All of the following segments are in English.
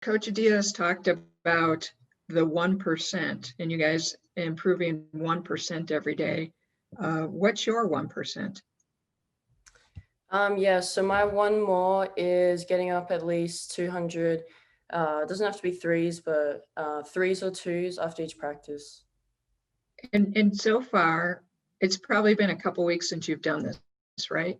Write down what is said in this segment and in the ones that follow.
Coach Diaz talked about the 1% and you guys improving 1% every day. What's your 1%? Yeah, so my one more is getting up at least 200. It doesn't have to be threes, but threes or twos after each practice. And so far, it's probably been a couple weeks since you've done this, right?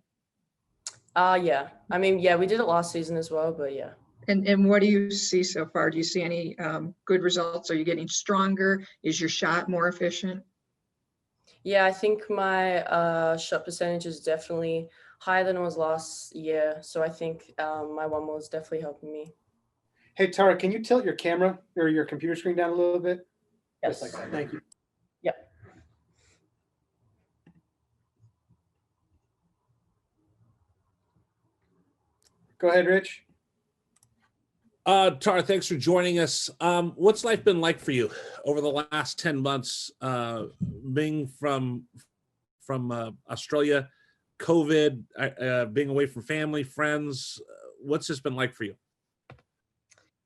Yeah. I mean, yeah, we did it last season as well, but yeah. And what do you see so far? Do you see any good results? Are you getting stronger? Is your shot more efficient? Yeah, I think my shot percentage is definitely higher than it was last year. So I think my one more is definitely helping me. Hey, Tara, can you tilt your camera or your computer screen down a little bit? Yes. Just like that. Thank you. Yep. Go ahead, Rich. Tara, thanks for joining us. What's life been like for you over the last 10 months, being from Australia, COVID, being away from family, friends? What's this been like for you?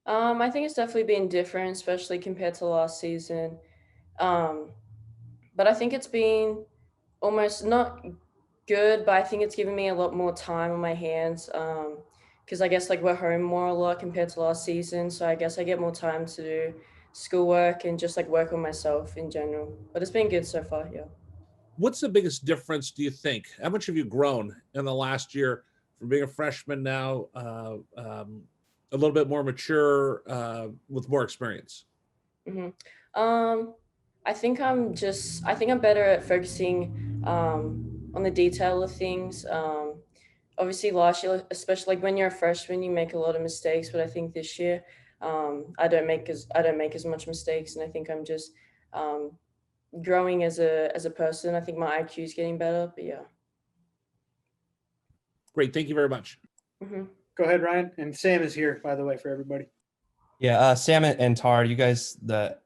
I think it's definitely been different, especially compared to last season. But I think it's been almost not good, but I think it's given me a lot more time on my hands. Because I guess like we're home more a lot compared to last season. So I guess I get more time to do schoolwork and just like work on myself in general. But it's been good so far, yeah. What's the biggest difference, do you think? How much have you grown in the last year from being a freshman now, a little bit more mature, with more experience? Mm-hmm. I think I'm better at focusing on the detail of things. Obviously last year, especially like when you're a freshman, you make a lot of mistakes, but I think this year, I don't make as much mistakes, and I think I'm just growing as a person. I think my IQ is getting better, but yeah. Great, thank you very much. Mm-hmm. Go ahead, Ryan. And Sam is here, by the way, for everybody. Yeah, Sam and Tar, you guys, the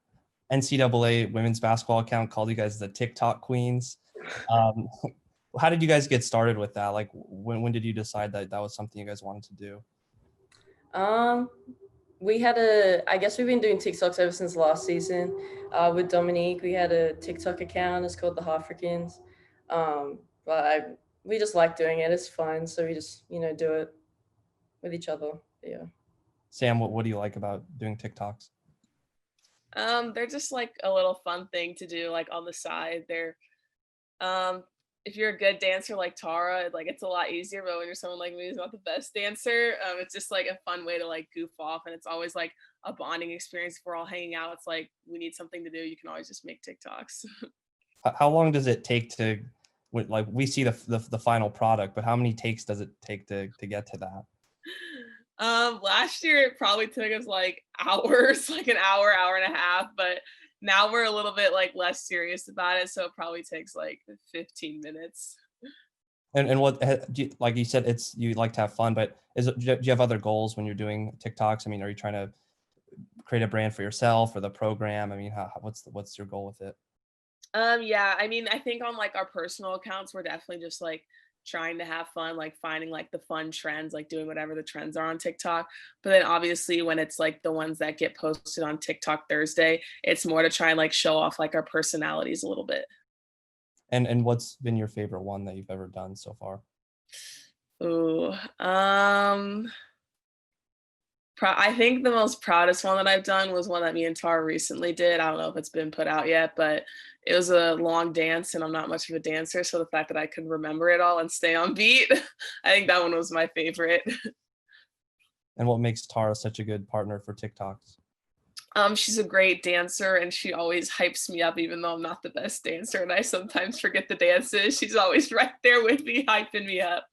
NCAA women's basketball account called you guys the TikTok queens. How did you guys get started with that? Like, when did you decide that that was something you guys wanted to do? I guess we've been doing TikToks ever since last season. With Dominique, we had a TikTok account. It's called the Halfrikins. We just like doing it. It's fun. So we just, do it with each other. Yeah. Sam, what do you like about doing TikToks? They're just like a little fun thing to do, like on the side. If you're a good dancer like Tara, like it's a lot easier. But when you're someone like me who's not the best dancer, it's just like a fun way to like goof off, and it's always like a bonding experience. If we're all hanging out, it's like we need something to do. You can always just make TikToks. How long does it take to, like, we see the final product, but how many takes does it take to get to that? Last year it probably took us like hours, like an hour and a half, but now we're a little bit like less serious about it, so it probably takes like 15 minutes. And what like you said, you like to have fun, but do you have other goals when you're doing TikToks? I mean, are you trying to create a brand for yourself or the program? I mean, what's your goal with it? Yeah, I mean, I think on like our personal accounts, we're definitely just like trying to have fun, like finding like the fun trends, like doing whatever the trends are on TikTok. But then obviously when it's like the ones that get posted on TikTok Thursday, it's more to try and like show off like our personalities a little bit. And what's been your favorite one that you've ever done so far? Ooh, I think the most proudest one that I've done was one that me and Tara recently did. I don't know if it's been put out yet, but it was a long dance, and I'm not much of a dancer, so the fact that I could remember it all and stay on beat, I think that one was my favorite. And what makes Tara such a good partner for TikToks? She's a great dancer, and she always hypes me up even though I'm not the best dancer, and I sometimes forget the dances. She's always right there with me, hyping me up.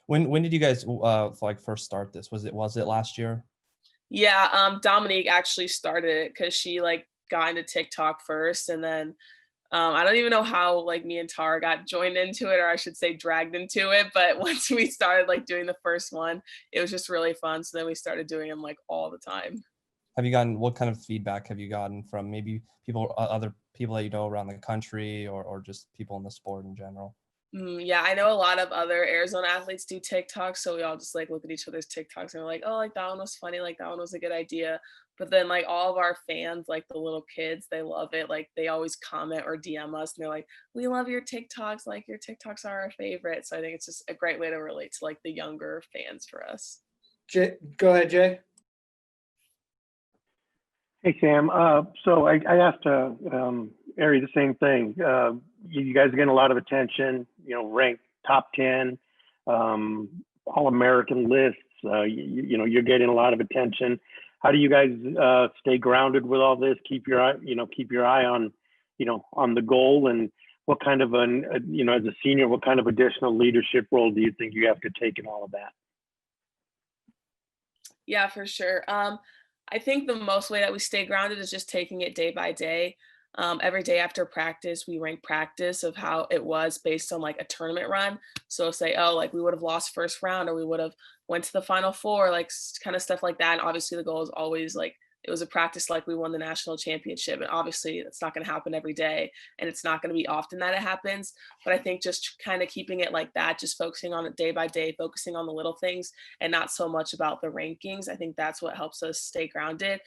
When did you guys like first start this? Was it last year? Yeah, Dominique actually started it because she like got into TikTok first, and then I don't even know how like me and Tara got joined into it, or I should say dragged into it. But once we started like doing the first one, it was just really fun. So then we started doing them like all the time. What kind of feedback have you gotten from maybe other people that you know around the country, or just people in the sport in general? Yeah, I know a lot of other Arizona athletes do TikToks, so we all just like look at each other's TikToks and we're like, oh, like that one was funny, like that one was a good idea. But then like all of our fans, like the little kids, they love it. Like they always comment or DM us and they're like, we love your TikToks, like your TikToks are our favorite. So I think it's just a great way to relate to like the younger fans for us. Go ahead, Jay. Hey, Sam. So I asked Ari the same thing. You guys are getting a lot of attention, ranked top 10, All-American lists. You're getting a lot of attention. How do you guys stay grounded with all this? Keep your eye on, on the goal, and what kind of as a senior, what kind of additional leadership role do you think you have to take in all of that? Yeah, for sure. I think the most way that we stay grounded is just taking it day by day. Every day after practice, we rank practice of how it was based on like a tournament run. So say, oh, like we would have lost first round or we would have went to the final four, like kind of stuff like that. And obviously the goal is always like, it was a practice like we won the national championship. And obviously it's not going to happen every day and it's not going to be often that it happens. But I think just kind of keeping it like that, just focusing on it day by day, focusing on the little things and not so much about the rankings. I think that's what helps us stay grounded.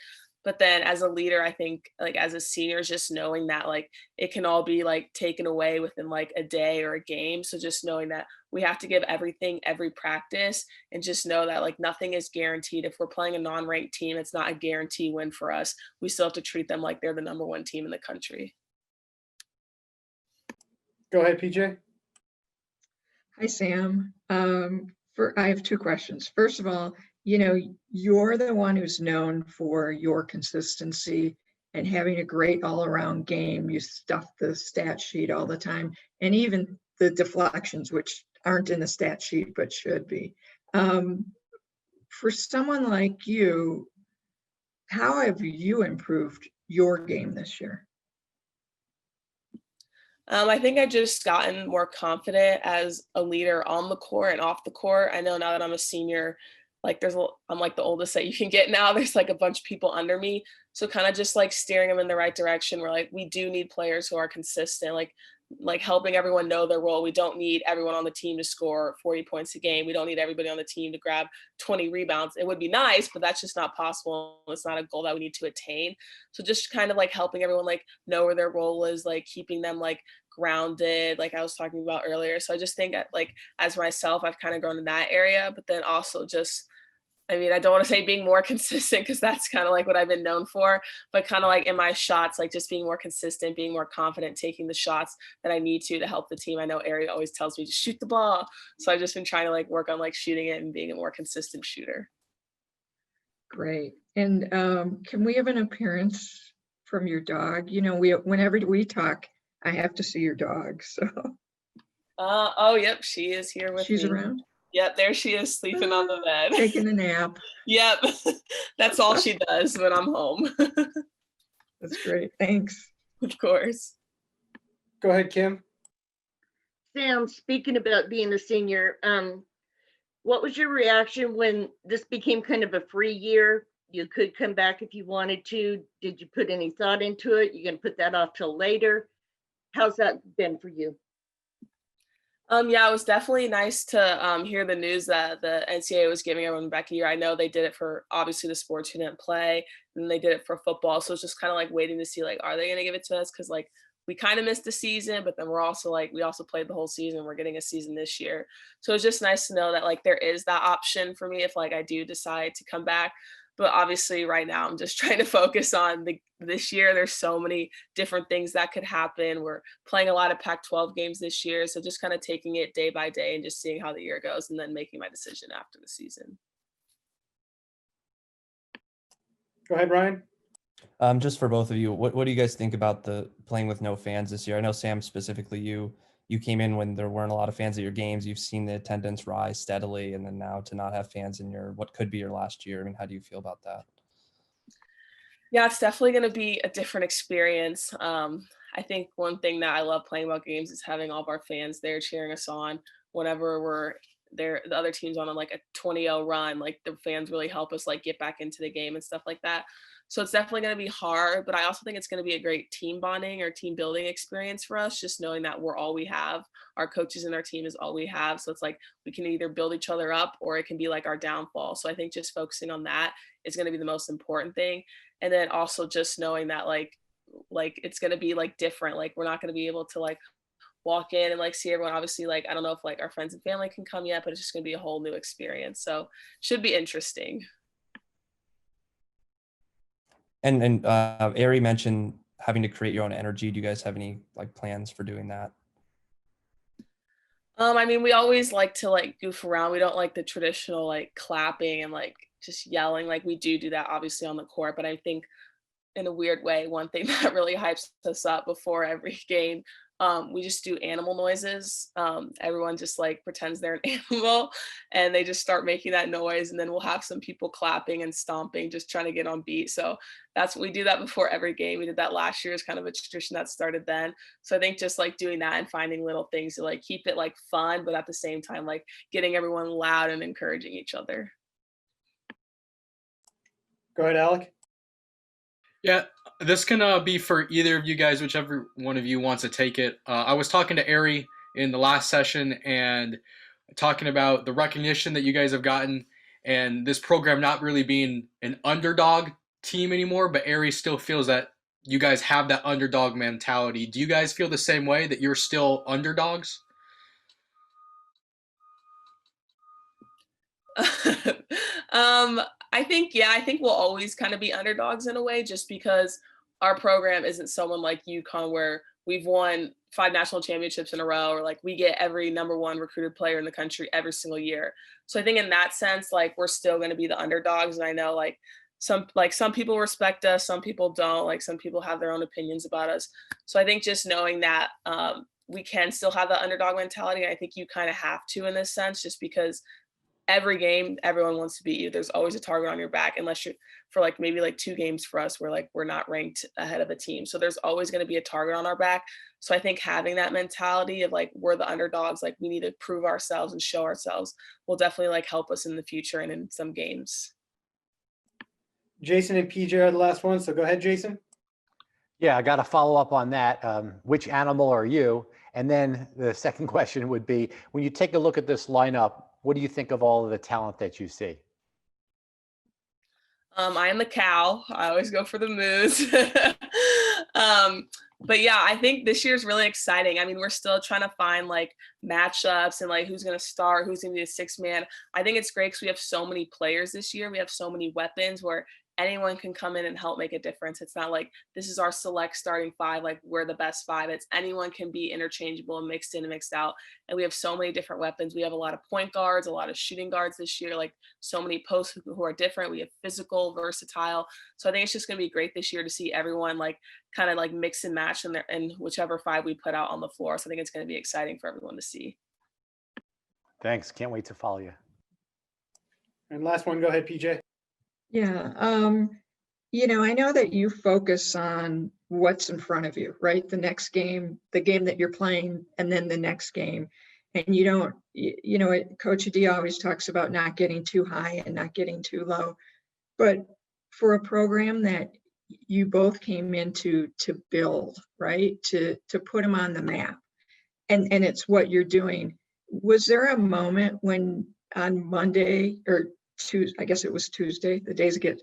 But then as a leader, I think like as a senior, just knowing that like it can all be like taken away within like a day or a game. So just knowing that we have to give everything every practice and just know that like nothing is guaranteed. If we're playing a non-ranked team, it's not a guarantee win for us. We still have to treat them like they're the number one team in the country. Go ahead, PJ. Hi, Sam. I have two questions. First of all, you're the one who's known for your consistency and having a great all-around game. You stuff the stat sheet all the time, and even the deflections, which aren't in the stat sheet but should be. For someone like you, how have you improved your game this year? I think I've just gotten more confident as a leader on the court and off the court. I know now that I'm a senior, like I'm like the oldest that you can get now. There's like a bunch of people under me. So kind of just like steering them in the right direction. We're like, we do need players who are consistent, like helping everyone know their role. We don't need everyone on the team to score 40 points a game. We don't need everybody on the team to grab 20 rebounds. It would be nice, but that's just not possible. It's not a goal that we need to attain. So just kind of like helping everyone like know where their role is, like keeping them like grounded, like I was talking about earlier. So I just think like as myself, I've kind of grown in that area, but then also just, I mean, I don't want to say being more consistent because that's kind of like what I've been known for, but kind of like in my shots, like just being more consistent, being more confident, taking the shots that I need to help the team. I know Ari always tells me to shoot the ball. So I've just been trying to like work on like shooting it and being a more consistent shooter. Great. And can we have an appearance from your dog? Whenever we talk, I have to see your dog. So. Oh, yep. She is here with me. She's around? Yep, there she is sleeping on the bed. Taking a nap. Yep, that's all she does when I'm home. That's great. Thanks. Of course. Go ahead, Kim. Sam, speaking about being a senior, what was your reaction when this became kind of a free year? You could come back if you wanted to. Did you put any thought into it? You're going to put that off till later? How's that been for you? Yeah, it was definitely nice to hear the news that the NCAA was giving everyone back a year. I know they did it for obviously the sports who didn't play, and they did it for football. So it's just kind of like waiting to see like, are they going to give it to us? Because like we kind of missed the season, but then we're also like, we also played the whole season. We're getting a season this year. So it's just nice to know that like there is that option for me if like I do decide to come back. But obviously right now I'm just trying to focus on this year. There's so many different things that could happen. We're playing a lot of Pac-12 games this year. So just kind of taking it day by day and just seeing how the year goes and then making my decision after the season. Go ahead, Ryan. Just for both of you, what do you guys think about the playing with no fans this year? I know Sam, specifically you came in when there weren't a lot of fans at your games. You've seen the attendance rise steadily, and then now to not have fans in what could be your last year. I mean, how do you feel about that? Yeah, it's definitely going to be a different experience. I think one thing that I love playing about games is having all of our fans there cheering us on whenever we're the other team's on like a 20-0 run, like the fans really help us like get back into the game and stuff like that. So it's definitely going to be hard, but I also think it's going to be a great team bonding or team building experience for us, just knowing that we're all we have. Our coaches and our team is all we have. So it's like we can either build each other up or it can be like our downfall. So I think just focusing on that is going to be the most important thing. And then also just knowing that like it's going to be like different. Like we're not going to be able to like walk in and like see everyone. Obviously, like I don't know if like our friends and family can come yet, but it's just going to be a whole new experience. So should be interesting. And Ari mentioned having to create your own energy. Do you guys have any like plans for doing that? I mean, we always like to like goof around. We don't like the traditional like clapping and like just yelling. Like we do that obviously on the court, but I think in a weird way, one thing that really hypes us up before every game, we just do animal noises. Everyone just like pretends they're an animal and they just start making that noise, and then we'll have some people clapping and stomping, just trying to get on beat. So we do that before every game. We did that last year as kind of a tradition that started then. So I think just like doing that and finding little things to like keep it like fun, but at the same time, like getting everyone loud and encouraging each other. Go ahead, Alec. Yeah, this can be for either of you guys, whichever one of you wants to take it. I was talking to Ari in the last session and talking about the recognition that you guys have gotten and this program not really being an underdog team anymore, but Ari still feels that you guys have that underdog mentality. Do you guys feel the same way, that you're still underdogs? I think we'll always kind of be underdogs in a way, just because our program isn't someone like UConn where we've won 5 national championships in a row, or like we get every #1 recruited player in the country every single year. So I think in that sense, like we're still going to be the underdogs. And I know like some people respect us, some people don't, like some people have their own opinions about us. So I think just knowing that we can still have the underdog mentality. I think you kind of have to in this sense, just because every game, everyone wants to beat you. There's always a target on your back, unless you're for like maybe like 2 games for us where like we're not ranked ahead of a team. So there's always going to be a target on our back. So I think having that mentality of like, we're the underdogs, like we need to prove ourselves and show ourselves will definitely like help us in the future and in some games. Jason and PJ are the last ones, so go ahead, Jason. Yeah, I got to follow up on that. Which animal are you? And then the second question would be, when you take a look at this lineup, what do you think of all of the talent that you see? I am the cow. I always go for the moose. But yeah, I think this year is really exciting. I mean, we're still trying to find like matchups and like who's going to start, who's going to be a 6th man. I think it's great because we have so many players this year. We have so many weapons where anyone can come in and help make a difference. It's not like this is our select starting 5, like we're the best 5. It's anyone can be interchangeable and mixed in and mixed out. And we have so many different weapons. We have a lot of point guards, a lot of shooting guards this year, like so many posts who are different. We have physical, versatile. So I think it's just going to be great this year to see everyone like kind of like mix and match in whichever 5 we put out on the floor. So I think it's going to be exciting for everyone to see. Thanks. Can't wait to follow you. And last one, go ahead, PJ. Yeah, I know that you focus on what's in front of you, right? The next game, the game that you're playing, and then the next game. And you don't, Coach D always talks about not getting too high and not getting too low. But for a program that you both came into to build, right? To put them on the map, and it's what you're doing. Was there a moment when on Monday or Tuesday, I guess it was Tuesday, the days get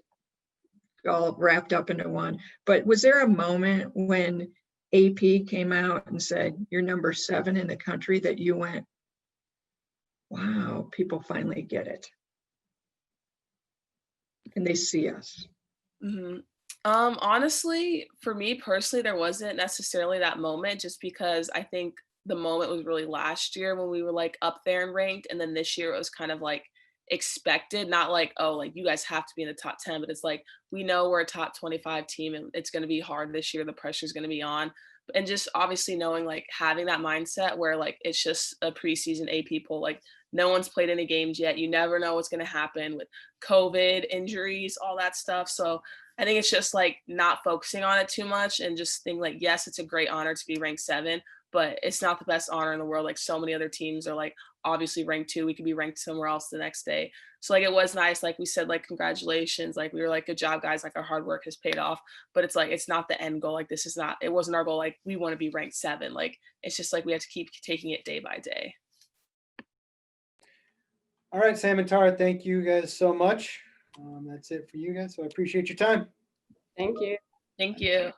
all wrapped up into one, but was there a moment when AP came out and said, you're number 7 in the country, that you went, wow, people finally get it and they see us? Mm-hmm. Honestly, for me personally, there wasn't necessarily that moment, just because I think the moment was really last year when we were like up there and ranked. And then this year it was kind of like expected, not like, oh, like you guys have to be in the top 10, but it's like, we know we're a top 25 team and it's going to be hard this year. The pressure is going to be on. And just obviously knowing, like having that mindset where like, it's just a preseason AP poll, like no one's played any games yet. You never know what's going to happen with COVID, injuries, all that stuff. So I think it's just like not focusing on it too much and just think like, yes, it's a great honor to be ranked 7, but it's not the best honor in the world. Like so many other teams are like obviously ranked 2. We could be ranked somewhere else the next day. So like it was nice. Like we said, like congratulations. Like we were like, good job, guys. Like our hard work has paid off. But it's like it's not the end goal. Like this is not. It wasn't our goal. Like we want to be ranked 7. Like it's just like we have to keep taking it day by day. All right, Sam and Tara, thank you guys so much. That's it for you guys. So I appreciate your time. Thank you. Thank you.